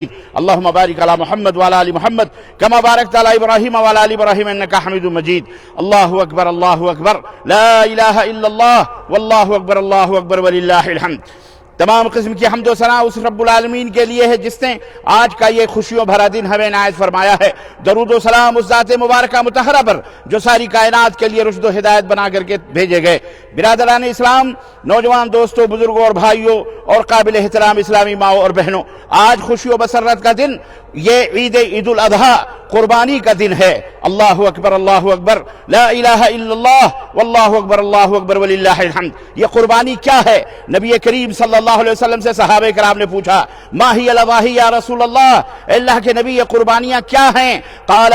اللهم بارك على محمد وعلى آل محمد كما باركت على إبراهيم وعلى آل إبراهيم إنك حميد مجيد. الله أكبر الله أكبر لا إله إلا الله والله أكبر ولله الحمد. تمام قسم کی حمد و ثنا اس رب العالمین کے لیے ہے جس نے آج کا یہ خوشیوں بھرا دن ہمیں عنایت فرمایا ہے. درود و سلام اس ذات مبارکہ مطہرہ پر جو ساری کائنات کے لیے رشد و ہدایت بنا کر کے بھیجے گئے. برادران اسلام، نوجوان دوستوں، بزرگوں اور بھائیوں اور قابل احترام اسلامی ماؤں اور بہنوں، آج خوشی و مسرت کا دن، یہ عید الاضحیٰ قربانی کا دن ہے. اللہ اکبر لا الہ الا اللہ واللہ اکبر وللہ الحمد. یہ قربانی کیا ہے؟ نبی کریم صلی اللہ علیہ وسلم سے صحابہ کرام نے پوچھا، ما ہی الاضحیٰ یا رسول اللہ، اللہ کے نبی یہ قربانیاں کیا ہیں؟ قال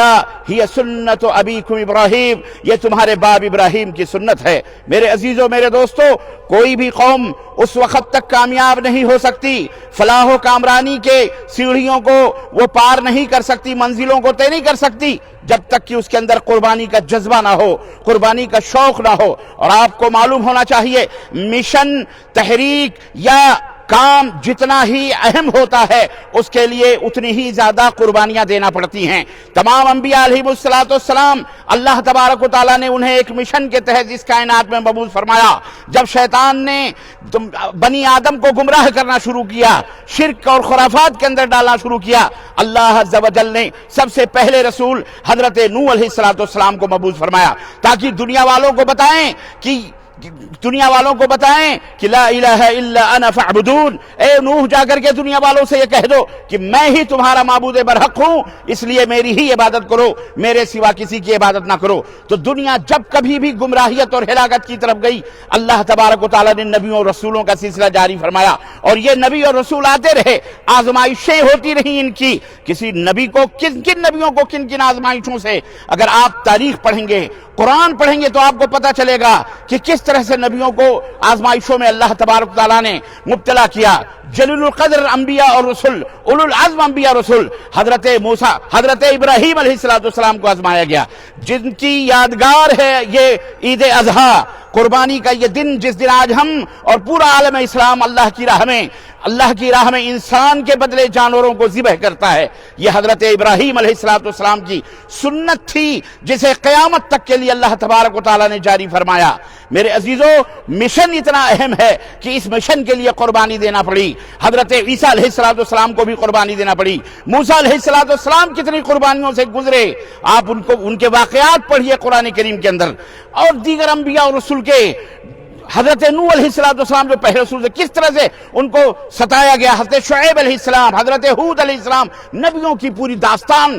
ہی سنت ابیکم ابراہیم، یہ تمہارے باپ ابراہیم کی سنت ہے. میرے عزیزوں، میرے دوستوں، کوئی بھی قوم اس وقت تک کامیاب نہیں ہو سکتی، فلاح و کامرانی کے سیڑھیوں کو وہ پار نہیں کر سکتی، منزلوں کو طے نہیں کر سکتی، جب تک کہ اس کے اندر قربانی کا جذبہ نہ ہو، قربانی کا شوق نہ ہو. اور آپ کو معلوم ہونا چاہیے، مشن، تحریک یا کام جتنا ہی اہم ہوتا ہے اس کے لیے اتنی ہی زیادہ قربانیاں دینا پڑتی ہیں. تمام انبیاء علیہ السلام اللہ تبارک و تعالیٰ نے انہیں ایک مشن کے تحت اس کائنات میں مبعوث فرمایا. جب شیطان نے بنی آدم کو گمراہ کرنا شروع کیا، شرک اور خرافات کے اندر ڈالنا شروع کیا، اللہ عز و جل نے سب سے پہلے رسول حضرت نوح علیہ السلام کو مبعوث فرمایا تاکہ دنیا والوں کو بتائیں کہ لا الہ الا انا فاعبدون. اے نوح، جا کر کے دنیا والوں سے یہ کہہ دو کہ میں ہی تمہارا معبود برحق ہوں، اس لیے میری ہی عبادت کرو، میرے سوا کسی کی عبادت نہ کرو. تو دنیا جب کبھی بھی گمراہیت اور ہلاکت کی طرف گئی، اللہ تبارک و تعالیٰ نے نبیوں اور رسولوں کا سلسلہ جاری فرمایا، اور یہ نبی اور رسول آتے رہے، آزمائشیں ہوتی رہیں ان کی. کسی نبی کو کن نبیوں کو کن آزمائشوں سے اگر آپ تاریخ پڑھیں گے، قرآن پڑھیں گے، تو آپ کو پتہ چلے گا کہ کس طرح سے نبیوں کو آزمائشوں میں اللہ تبارک تعالیٰ نے مبتلا کیا. جلیل القدر انبیاء اور رسول، اولو العزم انبیاء رسول، حضرت موسیٰ، حضرت ابراہیم علیہ السلام کو آزمایا گیا، جن کی یادگار ہے یہ عید اضحیٰ، قربانی کا یہ دن، جس دن آج ہم اور پورا عالم اسلام اللہ کی راہ میں انسان کے بدلے جانوروں کو ذبح کرتا ہے. یہ حضرت ابراہیم علیہ السلام کی سنت تھی جسے قیامت تک کے لیے اللہ تبارک و تعالیٰ نے جاری فرمایا. میرے عزیزوں، مشن اتنا اہم ہے کہ اس مشن کے لیے قربانی دینا پڑی. حضرت عیسیٰ علیہ السلام کو بھی قربانی دینا پڑی. موسیٰ علیہ السلام کتنی قربانیوں سے گزرے، آپ ان کے واقعات پڑھیے قرآن کریم کے اندر. اور دیگر انبیاء اور رسول کے، حضرت نوح علیہ السلام جو پہلے رسول سے کس طرح سے ان کو ستایا گیا، حضرت شعیب علیہ السلام، حضرت ہود علیہ السلام، نبیوں کی پوری داستان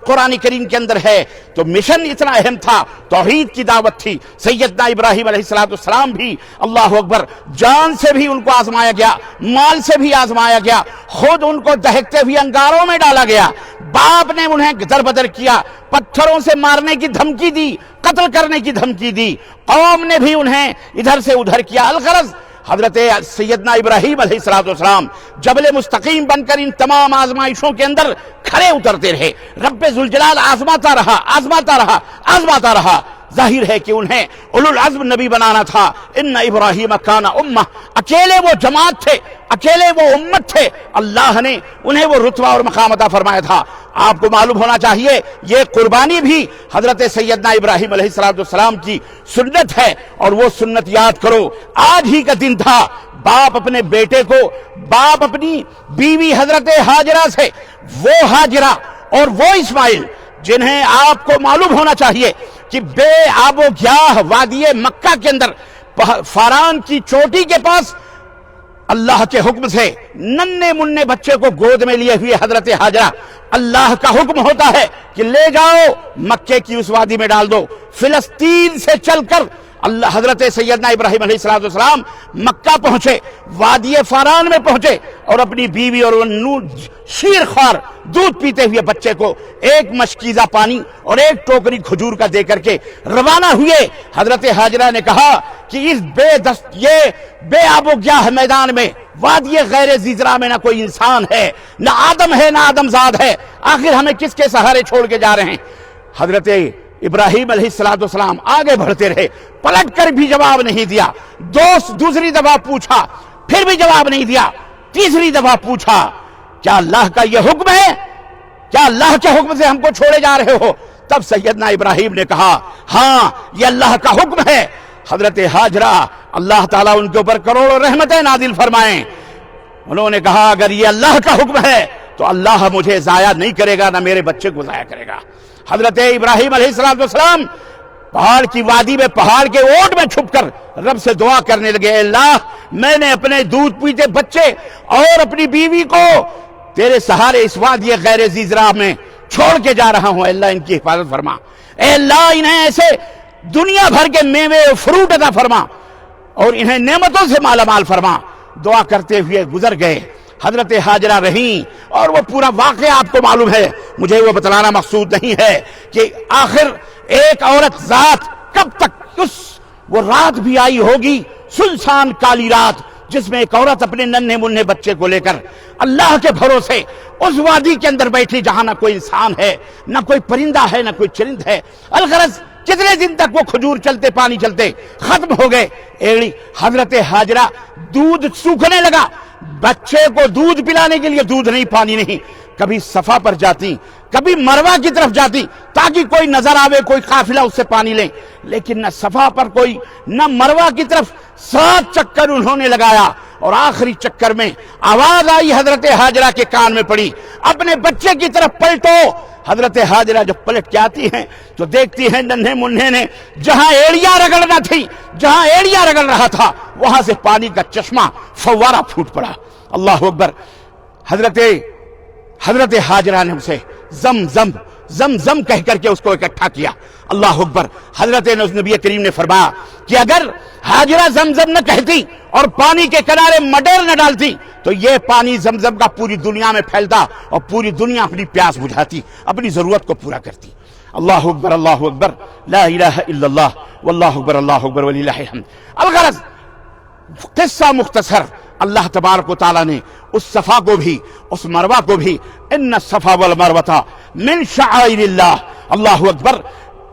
قرآن کریم کے اندر ہے. تو مشن اتنا اہم تھا، توحید کی دعوت تھی. سیدنا ابراہیم علیہ السلام بھی، اللہ اکبر، جان سے بھی ان کو آزمایا گیا، مال سے بھی آزمایا گیا، خود ان کو دہکتے ہوئے انگاروں میں ڈالا گیا. باپ نے انہیں در بدر کیا، پتھروں سے مارنے کی دھمکی دی، قتل کرنے کی دھمکی دی. قوم نے بھی انہیں ادھر سے ادھر کیا. الغرض حضرت سیدنا ابراہیم علیہ السلام جبل مستقیم بن کر ان تمام آزمائشوں کے اندر کھڑے اترتے رہے. رب ذوالجلال آزماتا رہا. ظاہر ہے کہ انہیں اولو العزم نبی بنانا تھا. ان ابراہیم کان امہ، اکیلے وہ جماعت تھے، اکیلے وہ امت تھے. اللہ نے انہیں وہ رتبہ اور مقام عطا فرمایا تھا. آپ کو معلوم ہونا چاہیے یہ قربانی بھی حضرت سیدنا ابراہیم علیہ السلام کی سنت ہے. اور وہ سنت یاد کرو، آج ہی کا دن تھا. باپ اپنے بیٹے کو، باپ اپنی بیوی حضرت ہاجرہ سے، وہ ہاجرہ اور وہ اسماعیل جنہیں آپ کو معلوم ہونا چاہیے کہ بے آب و گیاہ وادی مکہ کے اندر فاران کی چوٹی کے پاس اللہ کے حکم سے ننھے منھے بچے کو گود میں لیے ہوئے حضرت ہاجرہ، اللہ کا حکم ہوتا ہے کہ لے جاؤ مکے کی اس وادی میں ڈال دو. فلسطین سے چل کر حضرت سیدنا ابراہیم علیہ السلام مکہ پہنچے، وادی فاران میں پہنچے، اور اپنی بیوی اور شیر خوار دودھ پیتے ہوئے بچے کو ایک مشکیزہ پانی اور ایک ٹوکری کھجور کا دے کر کے روانہ ہوئے. حضرت ہاجرہ نے کہا کہ اس یہ بے آب و گیاہ میدان میں، وادی غیر زیزرا میں، نہ کوئی انسان ہے، نہ آدم ہے، نہ آدم زاد ہے، آخر ہمیں کس کے سہارے چھوڑ کے جا رہے ہیں؟ حضرت ابراہیم علیہ السلام آگے بڑھتے رہے، پلٹ کر بھی جواب نہیں دیا. دوسری دفعہ پوچھا، پھر بھی جواب نہیں دیا. تیسری دفعہ پوچھا، کیا اللہ کا یہ حکم ہے؟ کیا اللہ کے حکم سے ہم کو چھوڑے جا رہے ہو؟ تب سیدنا ابراہیم نے کہا ہاں یہ اللہ کا حکم ہے۔ حضرت ہاجرہ اللہ تعالیٰ ان کے اوپر کروڑوں رحمتیں نازل فرمائیں، انہوں نے کہا اگر یہ اللہ کا حکم ہے تو اللہ مجھے ضائع نہیں کرے گا، نہ میرے بچے کو ضائع کرے گا۔ حضرت ابراہیم علیہ السلام پہاڑ کی وادی میں، پہاڑ کے اوٹ میں چھپ کر رب سے دعا کرنے لگے، اے اللہ میں نے اپنے دودھ پیتے بچے اور اپنی بیوی کو تیرے سہارے اس وادی غیر ذی زرع میں چھوڑ کے جا رہا ہوں، اے اللہ ان کی حفاظت فرما، اے اللہ انہیں ایسے دنیا بھر کے میوے فروٹ عطا فرما اور انہیں نعمتوں سے مالا مال فرما۔ دعا کرتے ہوئے گزر گئے۔ حضرت ہاجرہ رہیں، اور وہ پورا واقعہ آپ کو معلوم ہے، مجھے وہ بتلانا مقصود نہیں ہے کہ آخر ایک عورت ذات کب تک وہ رات بھی آئی ہوگی، سنسان کالی رات، جس میں ایک عورت اپنے ننھے منھے بچے کو لے کر اللہ کے بھروسے اس وادی کے اندر بیٹھی جہاں نہ کوئی انسان ہے، نہ کوئی پرندہ ہے، نہ کوئی چرند ہے۔ الغرض کتنے دن تک وہ کھجور چلتے، پانی چلتے، ختم ہو گئے۔ ایڑی حضرت ہاجرہ دودھ سوکھنے لگا، بچے کو دودھ پلانے کے لیے دودھ نہیں، پانی نہیں، کبھی صفا پر جاتی، کبھی مروہ کی طرف جاتی تاکہ کوئی نظر آوے، کوئی قافلہ اس سے پانی لیں، لیکن نہ صفا پر کوئی، نہ مروہ کی طرف 7 چکر انہوں نے لگایا، اور آخری چکر میں آواز آئی حضرت ہاجرہ کے کان میں پڑی، اپنے بچے کی طرف پلٹو۔ حضرت ہاجرہ جب پلٹ کے آتی ہیں تو دیکھتی ہیں ننھے منھے نے جہاں ایڑیاں رگڑنا تھی، جہاں ایڑیاں رگڑ رہا تھا، وہاں سے پانی کا چشمہ فوارہ پھوٹ پڑا۔ اللہ اکبر۔ حضرت ہاجرہ نے اسے زم زم زم زم کہہ کر کے اس کو اکٹھا کیا۔ اللہ اکبر۔ حضرت نبی کریم نے فرمایا کہ اگر ہاجرہ زمزم نہ کہتی اور پانی کے کنارے مڈیر نہ ڈالتی تو یہ پانی زمزم کا پوری دنیا میں پھیلتا اور پوری دنیا اپنی پیاس بجھاتی، اپنی ضرورت کو پورا کرتی۔ اللہ اکبر، اللہ اکبر، لا الہ الا اللہ، واللہ اکبر، اللہ اکبر وللہ الحمد۔ الغرض قصہ مختصر، اللہ تبارک و تعالیٰ نے اس صفا کو بھی، اس مروہ کو بھی، ان الصفا والمروہ من شعائر اللہ، اللہ اکبر،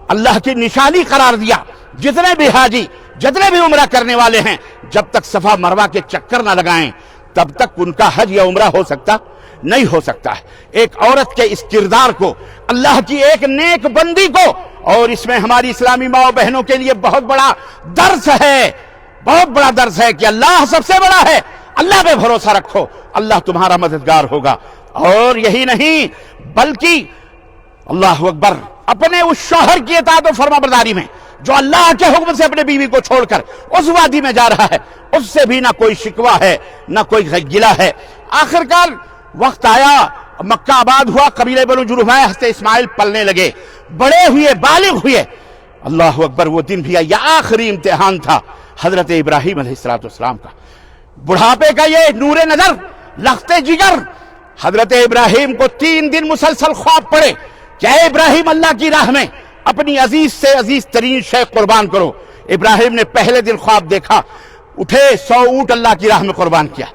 اللہ کی نشانی قرار دیا۔ جتنے بھی حاجی، جتنے بھی عمرہ کرنے والے ہیں، جب تک صفا مروہ کے چکر نہ لگائیں تب تک ان کا حج یا عمرہ ہو سکتا نہیں ہو سکتا ہے۔ ایک عورت کے اس کردار کو، اللہ کی ایک نیک بندی کو، اور اس میں ہماری اسلامی ماں بہنوں کے لیے بہت بڑا درس ہے، بہت بڑا درس ہے کہ اللہ سب سے بڑا ہے، اللہ پہ بھروسہ رکھو، اللہ تمہارا مددگار ہوگا۔ اور یہی نہیں بلکہ اللہ اکبر، اپنے اس شوہر کی اطاعت و فرما برداری میں جو اللہ کے حکم سے اپنے بیوی کو چھوڑ کر اس وادی میں جا رہا ہے، اس سے بھی نہ کوئی شکوہ ہے، نہ کوئی گلہ ہے۔ آخرکار وقت آیا، مکہ آباد ہوا، قبیلہ بنو جرہم حضرت اسماعیل پلنے لگے، بڑے ہوئے، بالغ ہوئے۔ اللہ اکبر، وہ دن بھی آیا، آخری امتحان تھا حضرت ابراہیم علیہ السلام کا، بڑھاپے کا یہ نور نظر، لخت جگر۔ حضرت ابراہیم کو 3 دن مسلسل خواب پڑے کہ اے ابراہیم اللہ کی راہ میں اپنی عزیز سے عزیز ترین شے قربان کرو۔ ابراہیم نے پہلے دن خواب دیکھا، اٹھے 100 اونٹ اللہ کی راہ میں قربان کیا۔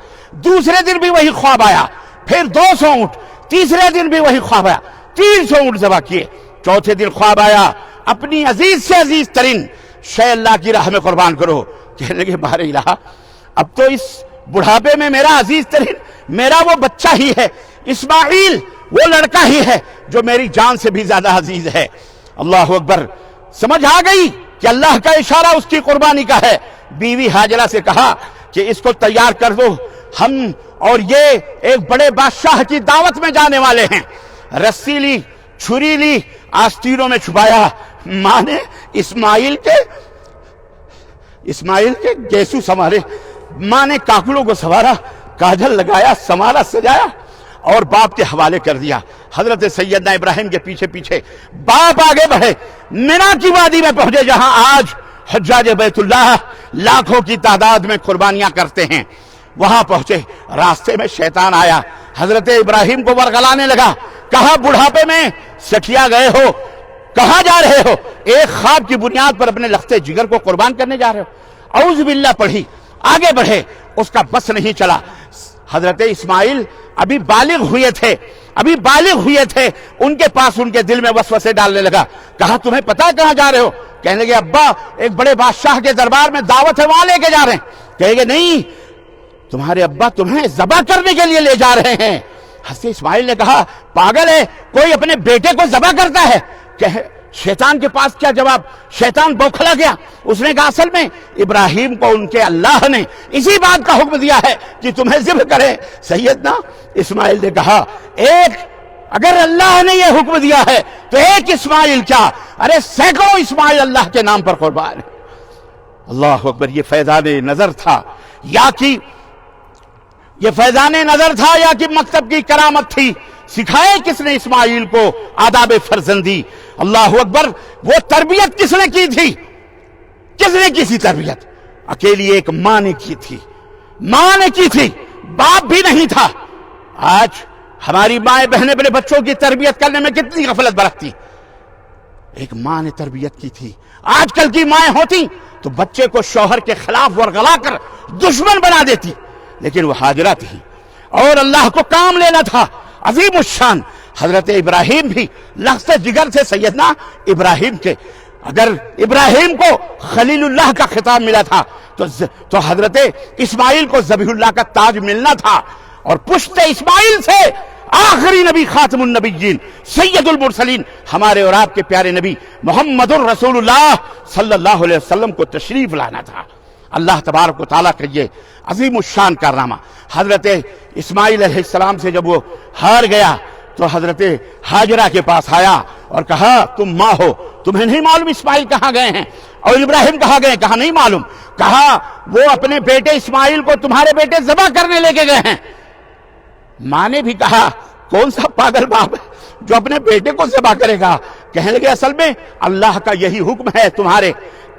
دوسرے دن بھی وہی خواب آیا، پھر 200 اونٹ، تیسرے دن بھی وہی خواب آیا، 300 اونٹ ذبح کیے۔ چوتھے دن خواب آیا، اپنی عزیز سے عزیز ترین شے اللہ کی راہ میں قربان کرو۔ کہنے لگے بارے الہ، اب تو اس بڑھاپے میں میرا عزیز ترین، میرا وہ بچہ ہی ہے، اسماعیل وہ لڑکا ہی ہے جو میری جان سے بھی زیادہ عزیز ہے۔ اللہ اکبر، سمجھ آ گئی کہ اللہ کا اشارہ اس کی قربانی کا ہے۔ بیوی ہاجرہ سے کہا کہ اس کو تیار کر دو، ہم اور یہ ایک بڑے بادشاہ کی دعوت میں جانے والے ہیں۔ رسی لی، چھری لی، آستینوں میں چھپایا۔ ماں نے اسماعیل کے گیسو سنوارے، ماں نے کاکڑوں کو سنوارا، کاجل لگایا، سنوارا، سجایا اور باپ کے حوالے کر دیا۔ حضرت سیدنا ابراہیم کے پیچھے پیچھے باپ آگے بڑھے، مینا کی وادی میں پہنچے جہاں آج حجاج بیت اللہ لاکھوں کی تعداد میں قربانیاں کرتے ہیں۔ وہاں پہنچے، راستے میں شیطان آیا، حضرت ابراہیم کو ورغلانے لگا، کہا بڑھاپے میں سٹھیا گئے ہو، کہاں جا رہے ہو؟ ایک خواب کی بنیاد پر اپنے لخت جگر کو قربان کرنے جا رہے ہو؟ اعوذ باللہ پڑھی، آگے بڑھے، اس کا بس نہیں چلا۔ حضرت اسماعیل ابھی بالغ ہوئے تھے، ان کے پاس ان کے دل میں وسوسے ڈالنے لگا، کہا تمہیں پتا کہاں جا رہے ہو؟ کہنے لگے ابا ایک بڑے بادشاہ کے دربار میں دعوت ہے، وہاں لے کے جا رہے ہیں۔ کہے گے نہیں، تمہارے ابا تمہیں ذبح کرنے کے لیے لے جا رہے ہیں۔ حضرت اسماعیل نے کہا پاگل ہے کوئی اپنے بیٹے کو ذبح کرتا ہے؟ کہ شیطان کے پاس کیا جواب؟ شیطان بوکھلا گیا. اس نے کہا اصل میں ابراہیم کو ان کے اللہ نے اسی بات کا حکم دیا ہے کہ تمہیں ذبح کرے. سیدنا اسماعیل نے کہا اگر اللہ نے یہ حکم دیا ہے تو ایک اسماعیل کیا، ارے سینکڑوں اسماعیل اللہ کے نام پر قربان ہے. اللہ اکبر. یہ فیضان نظر تھا یا کہ مکتب کی کرامت تھی؟ سکھائے کس نے اسماعیل کو آداب فرزندی؟ اللہ اکبر. وہ تربیت کس نے کی تھی؟ کس نے کی تھی تربیت؟ اکیلی ایک ماں نے کی تھی. باپ بھی نہیں تھا. آج ہماری مائیں بہنیں اپنے بچوں کی تربیت کرنے میں کتنی غفلت برتتی. ایک ماں نے تربیت کی تھی. آج کل کی مائیں ہوتی تو بچے کو شوہر کے خلاف ورغلا کر دشمن بنا دیتی. لیکن وہ حاجرہ تھی اور اللہ کو کام لینا تھا. عظیم الشان حضرت ابراہیم بھی لخت جگر سے سیدنا ابراہیم کے. اگر ابراہیم کو خلیل اللہ کا خطاب ملا تھا تو حضرت اسماعیل کو ذبیح اللہ کا تاج ملنا تھا. اور پشت اسماعیل سے آخری نبی خاتم النبیین سید المرسلین ہمارے اور آپ کے پیارے نبی محمد الرسول اللہ صلی اللہ علیہ وسلم کو تشریف لانا تھا. اللہ تبارک و تعالیٰ کا یہ عظیم الشان کارنامہ. حضرت اسماعیل علیہ السلام سے جب وہ ہار گیا تو حضرت ہاجرہ کے پاس آیا اور کہا تم ماں ہو، تمہیں نہیں معلوم اسماعیل کہاں گئے ہیں اور ابراہیم کہاں گئے؟ کہا نہیں معلوم. کہا وہ اپنے بیٹے اسماعیل کو تمہارے بیٹے ذبح کرنے لے کے گئے ہیں. ماں نے بھی کہا کون سا پاگل باپ ہے جو اپنے بیٹے کو ذبح کرے گا؟ کہنے لگے اصل میں اللہ کا یہی حکم ہے تمہارے.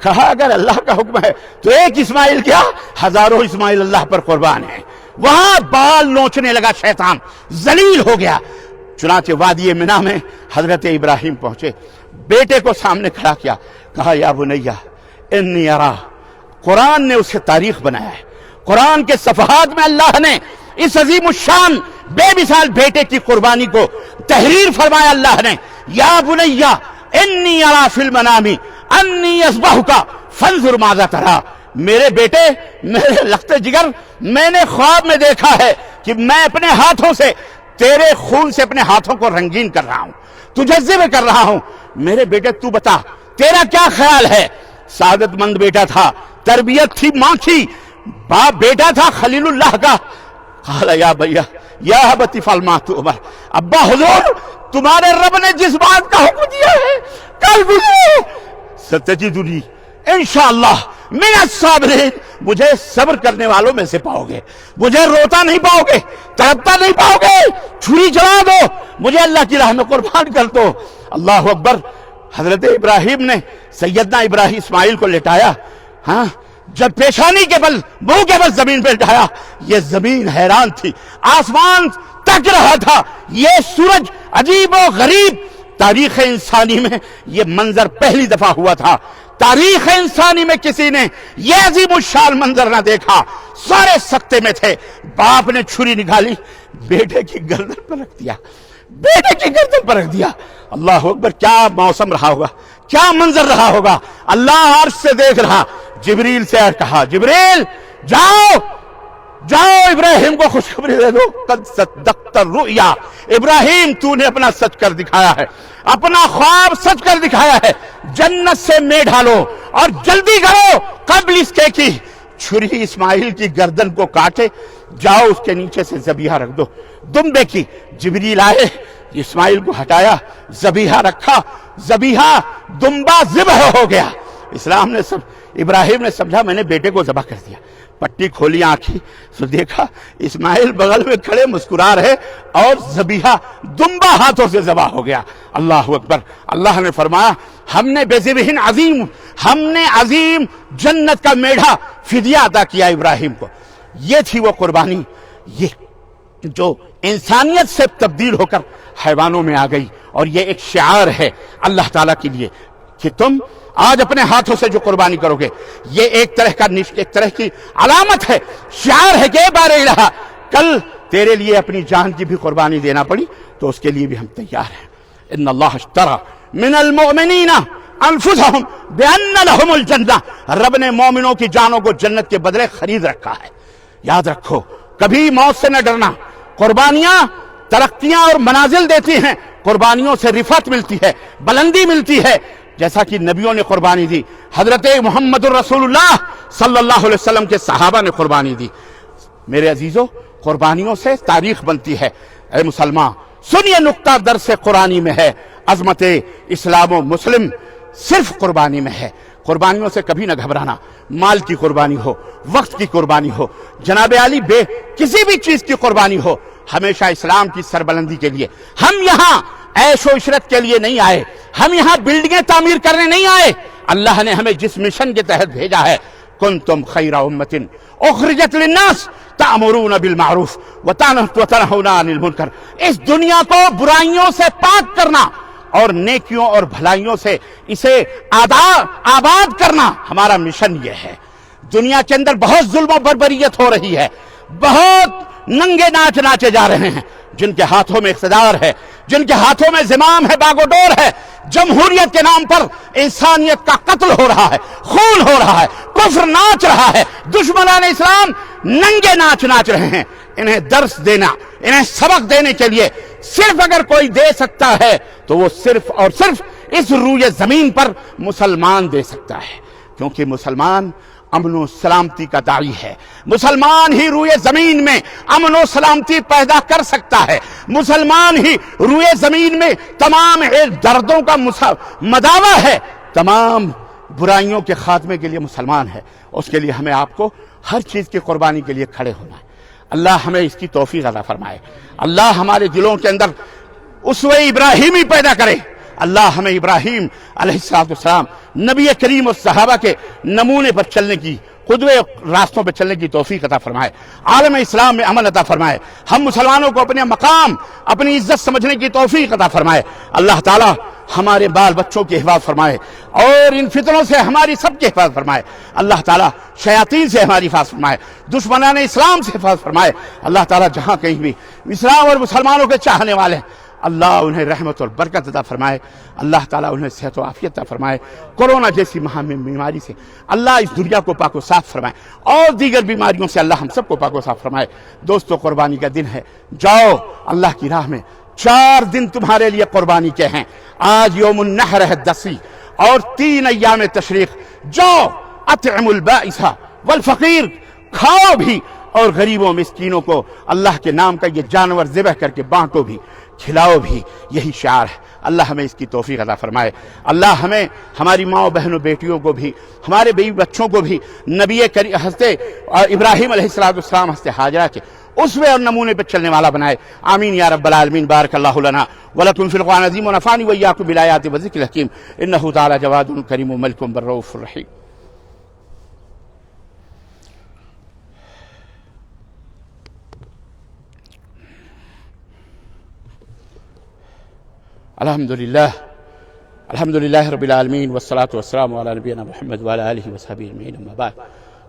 کہا اگر اللہ کا حکم ہے تو ایک اسماعیل کیا، ہزاروں اسماعیل اللہ پر قربان ہیں. وہاں بال نوچنے لگا شیطان، ذلیل ہو گیا. چنانچہ وادی منا میں حضرت ابراہیم پہنچے، بیٹے کو سامنے کھڑا کیا. کہا یا بنیا انی ارا. قرآن نے اسے تاریخ بنایا ہے. قرآن کے صفحات میں اللہ نے اس عظیم الشان بے مثال بیٹے کی قربانی کو تحریر فرمایا. اللہ نے یا بنیا انی ارا فی المنام انی اذبحک فانظر ماذا تری. میرے بیٹے، میرے لخت جگر، میں نے خواب میں دیکھا ہے کہ میں اپنے ہاتھوں سے تیرے خون سے اپنے ہاتھوں کو رنگین کر رہا ہوں، تجھے ذبح کر رہا ہوں. میرے بیٹے تو بتا تیرا کیا خیال ہے؟ سعادت مند بیٹا تھا، تربیت تھی ماں کی، باپ بیٹا تھا خلیل اللہ کا. قال یا بھیا یا ابت افعل ما تؤمر. ابا حضور تمہارے رب نے جس بات کا حکم دیا ہے کل بولو ستجدنی انشاءاللہ من الصابرین. مجھے صبر کرنے والوں میں سے پاؤ گے. مجھے روتا نہیں پاؤ گے، تڑپتا نہیں پاؤ گے. چھری چلا دو، مجھے اللہ کی راہ میں قربان کر دو. اللہ اکبر. حضرت ابراہیم نے سیدنا ابراہیم اسماعیل کو لٹایا. ہاں جب پیشانی کے بل، منہ کے بل زمین پہ لٹایا، یہ زمین حیران تھی، آسمان تک رہا تھا. یہ سورج عجیب و غریب. تاریخ انسانی میں یہ منظر پہلی دفعہ ہوا تھا. تاریخ انسانی میں کسی نے یہ عظیم الشان منظر نہ دیکھا. سارے سکتے میں تھے. باپ نے چھری نکالی، بیٹے کی گردن پر رکھ دیا، بیٹے کی گردن پر رکھ دیا. اللہ اکبر. کیا موسم رہا ہوگا، کیا منظر رہا ہوگا. اللہ عرش سے دیکھ رہا. جبریل سے کہا جبریل جاؤ ابراہیم کو خوشخبری دے دو. قد صدقت الرؤیا. ابراہیم تو نے اپنا سچ کر دکھایا ہے، اپنا خواب سچ کر دکھایا ہے. جنت سے میں ڈھالو اور جلدی کرو قبل اس کے کی چھری اسماعیل کی گردن کو کاٹے. جاؤ اس کے نیچے سے ذبیحہ رکھ دو. دمبے کی. جبریل آئے، اسماعیل کو ہٹایا، ذبیحہ رکھا، ذبیحہ دمبا ذبح ہو گیا. اسلام نے ابراہیم نے سمجھا میں نے بیٹے کو ذبح کر دیا. پٹی کھولی آنکھیں تو دیکھا اسماعیل بغل میں کھڑے مسکرا رہے اور ذبیحہ دمبا ہاتھوں سے ذبح ہو گیا. اللہ اکبر. اللہ نے فرمایا ہم نے بذبح عظیم، ہم نے عظیم جنت کا میڑھا فدیہ عطا کیا ابراہیم کو. یہ تھی وہ قربانی، یہ جو انسانیت سے تبدیل ہو کر حیوانوں میں آ گئی. اور یہ ایک شعار ہے اللہ تعالیٰ کے لیے کہ تم آج اپنے ہاتھوں سے جو قربانی کرو گے، یہ ایک طرح کی علامت ہے، شعار ہے کہ اے بار الہ کل تیرے لیے اپنی جان کی بھی قربانی دینا پڑی تو اس کے لیے بھی ہم تیار ہیں. ان اللہ اشترى من المؤمنین انفسهم بان لهم الجنہ. رب نے مومنوں کی جانوں کو جنت کے بدلے خرید رکھا ہے. یاد رکھو کبھی موت سے نہ ڈرنا. قربانیاں ترقیاں اور منازل دیتی ہیں، قربانیوں سے رفعت ملتی ہے، بلندی ملتی ہے، جیسا کہ نبیوں نے قربانی دی، حضرت محمد الرسول اللہ صلی اللہ علیہ وسلم کے صحابہ نے قربانی دی۔ میرے عزیزو، قربانیوں سے تاریخ بنتی ہے۔ اے مسلمان سنیے، نقطہ درس قرآنی میں ہے، عظمت اسلام و مسلم صرف قربانی میں ہے۔ قربانیوں سے کبھی نہ گھبرانا، مال کی قربانی ہو، وقت کی قربانی ہو، جناب علی کسی بھی چیز کی قربانی ہو، ہمیشہ اسلام کی سربلندی کے لیے۔ ہم یہاں عیش و عشرت کے لیے نہیں آئے، ہم یہاں بلڈنگیں تعمیر کرنے نہیں آئے۔ اللہ نے ہمیں جس مشن کے تحت بھیجا ہے، کنتم خیر امۃ اخرجت للناس تأمرون بالمعروف وتنہون عن المنکر، اس دنیا کو برائیوں سے پاک کرنا اور نیکیوں اور بھلائیوں سے اسے آباد کرنا ہمارا مشن یہ ہے۔ دنیا کے اندر بہت ظلم و بربریت ہو رہی ہے، بہت ننگے ناچ ناچے جا رہے ہیں، جن کے ہاتھوں میں اقتدار ہے، جن کے ہاتھوں میں زمام ہے، باگ و ڈور ہے، جمہوریت کے نام پر انسانیت کا قتل ہو رہا ہے، خون ہو رہا ہے، کفر ناچ رہا ہے، دشمنان اسلام ننگے ناچ ناچ رہے ہیں۔ انہیں درس دینا، انہیں سبق دینے کے لیے صرف اگر کوئی دے سکتا ہے تو وہ صرف اور صرف اس روئے زمین پر مسلمان دے سکتا ہے، کیونکہ مسلمان امن و سلامتی کا داعی ہے۔ مسلمان ہی روئے زمین میں امن و سلامتی پیدا کر سکتا ہے، مسلمان ہی روئے زمین میں تمام دردوں کا مداوع ہے، تمام برائیوں کے خاتمے کے لیے مسلمان ہے۔ اس کے لیے ہمیں آپ کو ہر چیز کی قربانی کے لیے کھڑے ہونا ہے۔ اللہ ہمیں اس کی توفیق عطا فرمائے، اللہ ہمارے دلوں کے اندر اسوہ ابراہیمی پیدا کرے، اللہ ہمیں ابراہیم علیہ السلام نبی کریم اور صحابہ کے نمونے پر چلنے کی، قدوے راستوں پہ چلنے کی توفیق عطا فرمائے، عالم اسلام میں امن عطا فرمائے، ہم مسلمانوں کو اپنے مقام، اپنی عزت سمجھنے کی توفیق عطا فرمائے۔ اللہ تعالی ہمارے بال بچوں کی حفاظت فرمائے اور ان فتنوں سے ہماری سب کی حفاظت فرمائے۔ اللہ تعالی شیاطین سے ہماری حفاظت فرمائے، دشمنان اسلام سے حفاظت فرمائے۔ اللہ تعالی جہاں کہیں بھی اسلام اور مسلمانوں کے چاہنے والے ہیں، اللہ انہیں رحمت اور برکت عطا فرمائے، اللہ تعالیٰ انہیں صحت و عافیت عطا فرمائے، کورونا جیسی مہام بیماری سے اللہ اس دنیا کو پاک و صاف فرمائے، اور دیگر بیماریوں سے اللہ ہم سب کو پاک و صاف فرمائے۔ دوستو، قربانی کا دن ہے، جاؤ اللہ کی راہ میں، 4 دن تمہارے لیے قربانی کے ہیں۔ آج یوم النحر ہے 10 اور 3 ایام تشریق، جاؤ اطعم البائس والفقیر، کھاؤ بھی اور غریبوں مسکینوں کو اللہ کے نام کا یہ جانور ذبح کر کے بانٹو بھی، کھلاؤ بھی، یہی شعار ہے۔ اللہ ہمیں اس کی توفیق عطا فرمائے، اللہ ہمیں، ہماری ماں بہنوں بیٹیوں کو بھی، ہمارے بیوی بچوں کو بھی نبی کریم حضرت ابراہیم علیہ السلام حضرت حاجرہ کے اسوے اور نمونے پہ چلنے والا بنائے۔ آمین یا رب العالمین۔ بارک اللہ لنا ولکم فی القرآن العظیم ونفعنی وإیاکم بالآیات والذکر الحکیم، انہ تعالی جواد کریم ملک بالرؤوف الرحیم۔ الحمد لله رب العالمين والصلاة والسلام على نبينا محمد وعلى آله وصحبه أجمعين، أما بعد،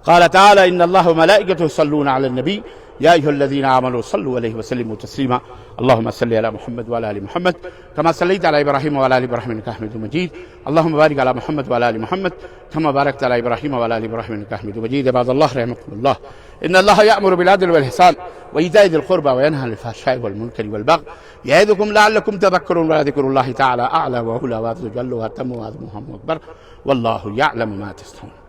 قال تعالى إن الله وملائكته يصلون على النبي يا أيها الذين آمنوا صلوا عليه وسلموا تسليما، اللهم صل على محمد وعلى آل محمد كما صليت على إبراهيم وعلى آل إبراهيم إنك حميد مجيد، اللهم بارك على محمد وعلى آل محمد كما باركت على إبراهيم وعلى آل إبراهيم إنك حميد مجيد۔ عباد الله رحمكم الله، إن الله يأمر بالعدل والإحسان وإيتاء ذي القربى وينهى عن الفحشاء والمنكر والبغي يعظكم لعلكم تذكرون، ولذكر الله تعالى أعلى وأولى وأجل وأتم وأعظم أكبر، والله يعلم ما تصنعون۔